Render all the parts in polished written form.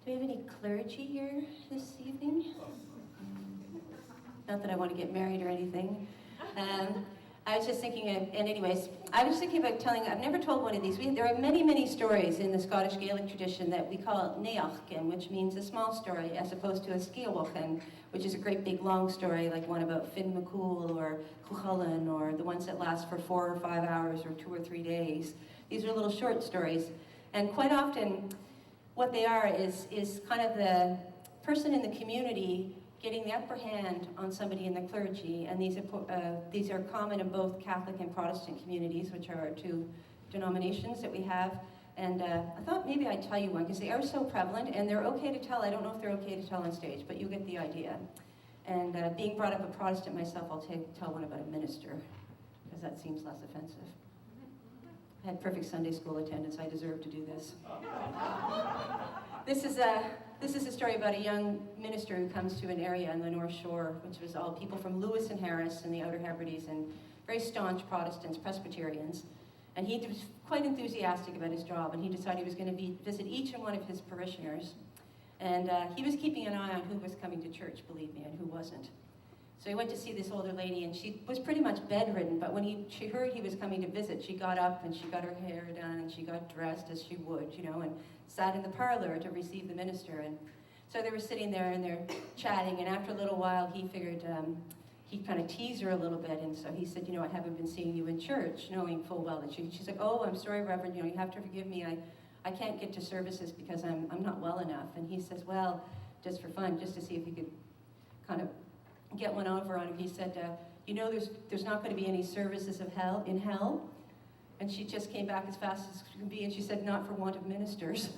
Do we have any clergy here this evening? Not that I want to get married or anything. I was just thinking, and anyways, I was thinking about telling, I've never told one of these. There are many, many stories in the Scottish Gaelic tradition that we call neachchan, which means a small story, as opposed to a scialwachan, which is a great big long story, like one about Finn McCool or Cuchulainn, or the ones that last for 4 or 5 hours or 2 or 3 days. These are little short stories. And quite often, what they are is kind of the person in the community getting the upper hand on somebody in the clergy, and these are common in both Catholic and Protestant communities, which are our 2 denominations that we have. And I thought maybe I'd tell you one, because they are so prevalent, and they're okay to tell. I don't know if they're okay to tell on stage, but you get the idea. And being brought up a Protestant myself, I'll tell one about a minister, because that seems less offensive. I had perfect Sunday school attendance. I deserve to do this. This is a story about a young minister who comes to an area on the North Shore, which was all people from Lewis and Harris and the Outer Hebrides, and very staunch Protestants, Presbyterians. And he was quite enthusiastic about his job, and he decided he was going to visit each and one of his parishioners. And he was keeping an eye on who was coming to church, believe me, and who wasn't. So he went to see this older lady, and she was pretty much bedridden, but when she heard he was coming to visit, she got up and she got her hair done and she got dressed as she would, and sat in the parlor to receive the minister. And so they were sitting there and they're chatting, and after a little while he figured he'd kind of tease her a little bit, and so he said, I haven't been seeing you in church, knowing full well that she's like, oh, I'm sorry, Reverend, you have to forgive me, I can't get to services because I'm not well enough. And he says, well, just for fun, just to see if he could kind of get one over on him, he said, there's not going to be any services in hell. And she just came back as fast as could be, and she said, not for want of ministers.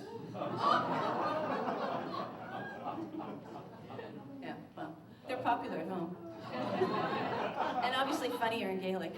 Yeah, well, they're popular at home. And obviously funnier in Gaelic.